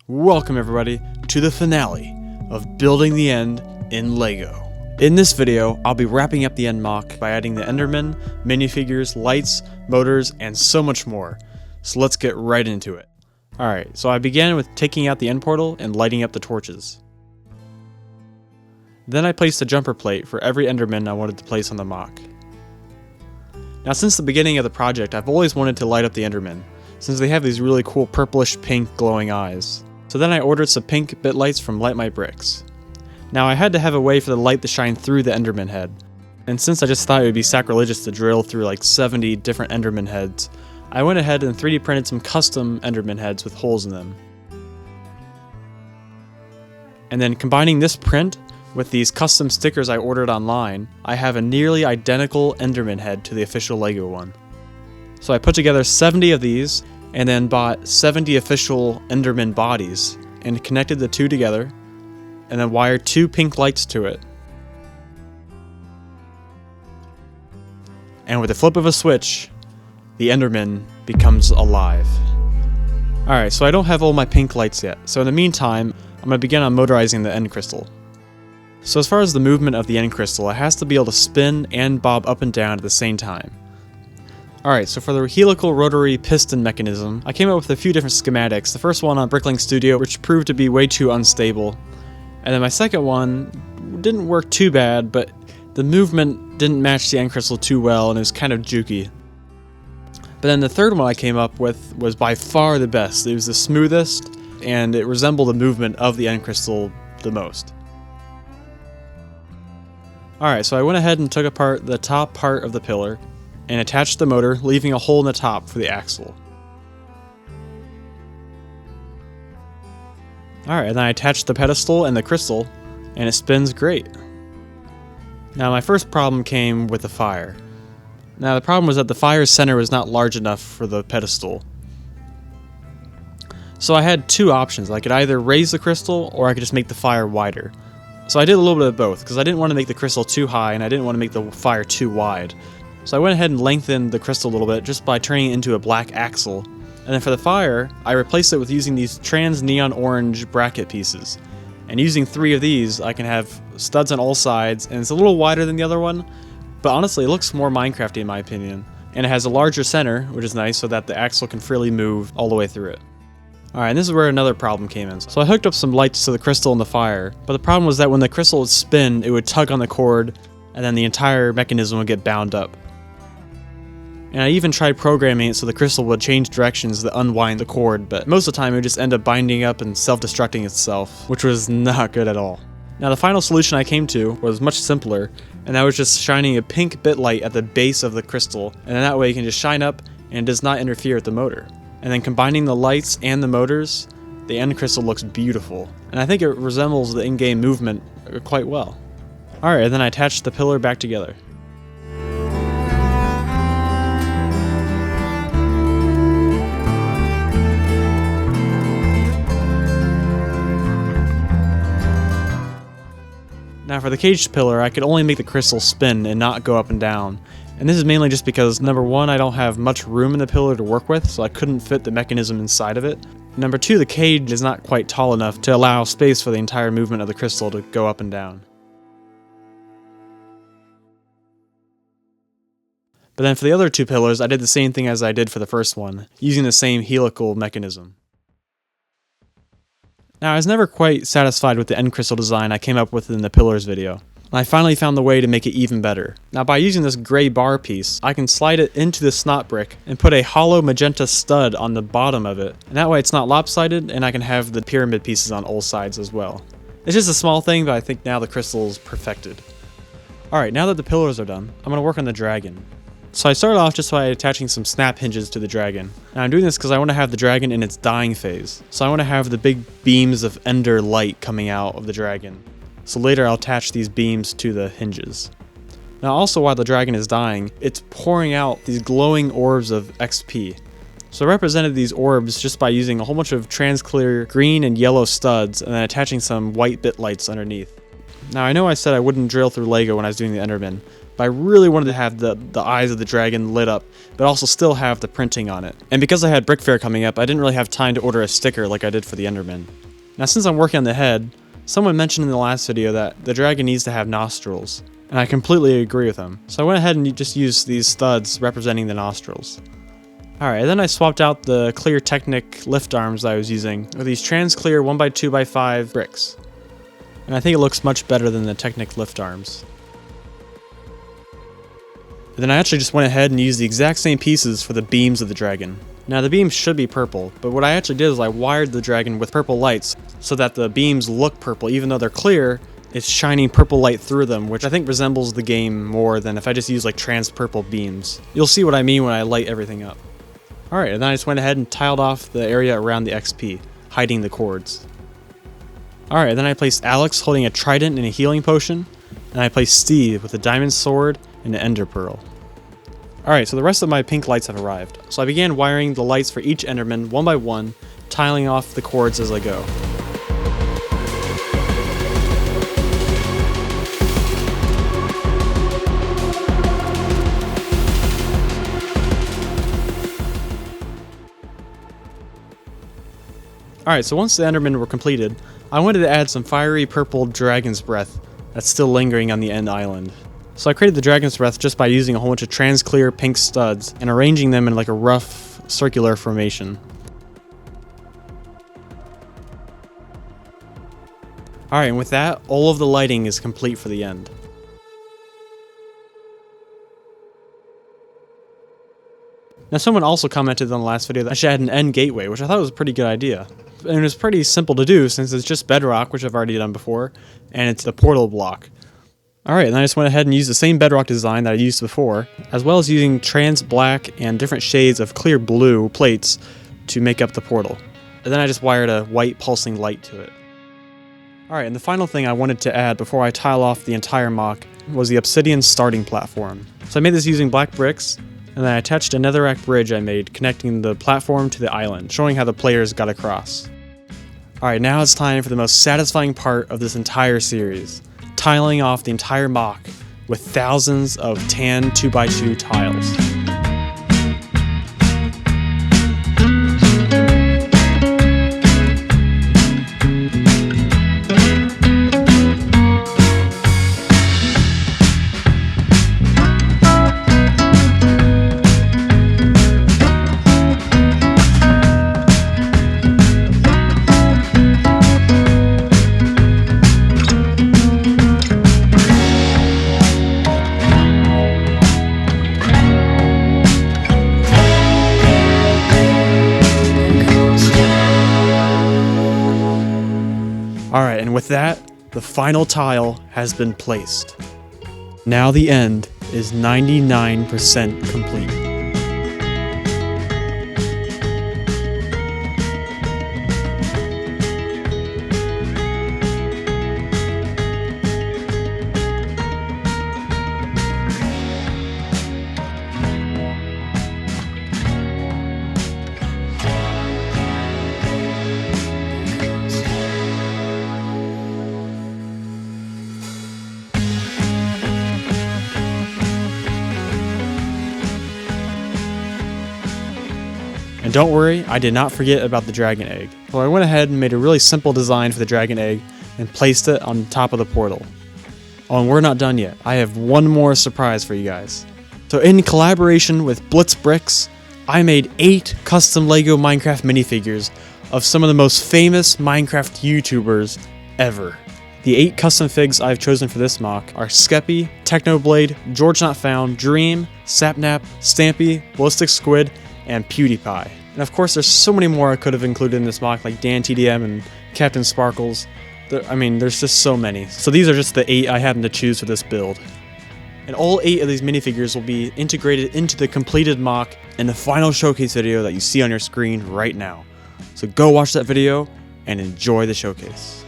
Welcome everybody to the finale of building the End in LEGO. In this video, I'll be wrapping up the End MOC by adding the Enderman, minifigures, lights, motors, and so much more. So let's get right into it. Alright, so I began with taking out the end portal and lighting up the torches. Then I placed a jumper plate for every Enderman I wanted to place on the MOC. Now since the beginning of the project, I've always wanted to light up the Endermen, since they have these really cool purplish pink glowing eyes. So then I ordered some pink bit lights from Blitz. Now I had to have a way for the light to shine through the Enderman head, and since I just thought it would be sacrilegious to drill through like 70 different Enderman heads, I went ahead and 3D printed some custom Enderman heads with holes in them. And then combining this print with these custom stickers I ordered online, I have a nearly identical Enderman head to the official LEGO one. So I put together 70 of these, and then bought 70 official Enderman bodies, and connected the two together, and then wired 2 pink lights to it. And with the flip of a switch, the Enderman becomes alive. Alright, so I don't have all my pink lights yet, so in the meantime, I'm going to begin on motorizing the end crystal. So as far as the movement of the end crystal, it has to be able to spin and bob up and down at the same time. Alright, so for the helical rotary piston mechanism, I came up with a few different schematics. The first one on Bricklink Studio, which proved to be way too unstable. And then my second one didn't work too bad, but the movement didn't match the end crystal too well, and it was kind of jukey. But then the third one I came up with was by far the best. It was the smoothest, and it resembled the movement of the end crystal the most. Alright, so I went ahead and took apart the top part of the pillar and attached the motor, leaving a hole in the top for the axle. Alright, and then I attached the pedestal and the crystal, and it spins great. Now my first problem came with the fire. Now the problem was that the fire's center was not large enough for the pedestal. So I had two options. I could either raise the crystal, or I could just make the fire wider. So I did a little bit of both, because I didn't want to make the crystal too high, and I didn't want to make the fire too wide. So I went ahead and lengthened the crystal a little bit, just by turning it into a black axle. And then for the fire, I replaced it with using these trans neon orange bracket pieces. And using 3 of these, I can have studs on all sides, and it's a little wider than the other one, but honestly it looks more Minecrafty in my opinion. And it has a larger center, which is nice, so that the axle can freely move all the way through it. Alright, and this is where another problem came in. So I hooked up some lights to the crystal and the fire, but the problem was that when the crystal would spin, it would tug on the cord, and then the entire mechanism would get bound up. And I even tried programming it so the crystal would change directions to unwind the cord, but most of the time it would just end up binding up and self-destructing itself, which was not good at all. Now the final solution I came to was much simpler, and that was just shining a pink bit light at the base of the crystal, and then that way it can just shine up and it does not interfere with the motor. And then combining the lights and the motors, the end crystal looks beautiful, and I think it resembles the in-game movement quite well. Alright, and then I attached the pillar back together. Now for the caged pillar, I could only make the crystal spin and not go up and down. And this is mainly just because, number 1, I don't have much room in the pillar to work with, so I couldn't fit the mechanism inside of it. Number 2, the cage is not quite tall enough to allow space for the entire movement of the crystal to go up and down. But then for the other 2 pillars, I did the same thing as I did for the first one, using the same helical mechanism. Now I was never quite satisfied with the end crystal design I came up with in the pillars video. I finally found the way to make it even better. Now by using this gray bar piece, I can slide it into the snot brick and put a hollow magenta stud on the bottom of it. And that way it's not lopsided, and I can have the pyramid pieces on all sides as well. It's just a small thing, but I think now the crystal is perfected. Alright, now that the pillars are done, I'm going to work on the dragon. So I started off just by attaching some snap hinges to the dragon. Now I'm doing this because I want to have the dragon in its dying phase. So I want to have the big beams of ender light coming out of the dragon. So later I'll attach these beams to the hinges. Now also while the dragon is dying, it's pouring out these glowing orbs of XP. So I represented these orbs just by using a whole bunch of transclear green and yellow studs and then attaching some white bit lights underneath. Now I know I said I wouldn't drill through LEGO when I was doing the Enderman, but I really wanted to have the eyes of the dragon lit up, but also still have the printing on it. And because I had Brick Fair coming up, I didn't really have time to order a sticker like I did for the Enderman. Now since I'm working on the head, someone mentioned in the last video that the dragon needs to have nostrils, and I completely agree with them. So I went ahead and just used these studs representing the nostrils. Alright, then I swapped out the clear Technic lift arms that I was using with these trans clear 1x2x5 bricks. And I think it looks much better than the Technic lift arms. And then I actually just went ahead and used the exact same pieces for the beams of the dragon. Now the beams should be purple, but what I actually did is I wired the dragon with purple lights so that the beams look purple. Even though they're clear, it's shining purple light through them, which I think resembles the game more than if I just use like trans purple beams. You'll see what I mean when I light everything up. Alright, and then I just went ahead and tiled off the area around the XP, hiding the cords. Alright, then I placed Alex holding a trident and a healing potion, and I placed Steve with a diamond sword and an ender pearl. Alright, so the rest of my pink lights have arrived. So I began wiring the lights for each Enderman one by one, tiling off the cords as I go. Alright, so once the Endermen were completed, I wanted to add some fiery purple dragon's breath that's still lingering on the end island. So I created the dragon's breath just by using a whole bunch of trans clear pink studs and arranging them in like a rough circular formation. Alright, and with that, all of the lighting is complete for the end. Now someone also commented on the last video that I should add an end gateway, which I thought was a pretty good idea. And it's pretty simple to do since it's just bedrock, which I've already done before, and it's the portal block. Alright, and I just went ahead and used the same bedrock design that I used before, as well as using trans black and different shades of clear blue plates to make up the portal. And then I just wired a white pulsing light to it. Alright, and the final thing I wanted to add before I tile off the entire MOC was the obsidian starting platform. So I made this using black bricks, and then I attached a netherrack bridge I made connecting the platform to the island, showing how the players got across. Alright, now it's time for the most satisfying part of this entire series, tiling off the entire MOC with thousands of tan 2x2 tiles. Alright, and with that, the final tile has been placed. Now the end is 99% complete. And don't worry, I did not forget about the dragon egg. So I went ahead and made a really simple design for the dragon egg and placed it on top of the portal. Oh, and we're not done yet. I have one more surprise for you guys. So in collaboration with Blitz Brickz, I made 8 custom LEGO Minecraft minifigures of some of the most famous Minecraft YouTubers ever. The 8 custom figs I've chosen for this MOC are Skeppy, Technoblade, GeorgeNotFound, Dream, Sapnap, Stampy, Ballistic Squid, and PewDiePie. And of course there's so many more I could have included in this MOC, like Dan TDM and Captain Sparkles. There's just so many. So these are just the 8 I happened to choose for this build. And all 8 of these minifigures will be integrated into the completed MOC in the final showcase video that you see on your screen right now. So go watch that video and enjoy the showcase.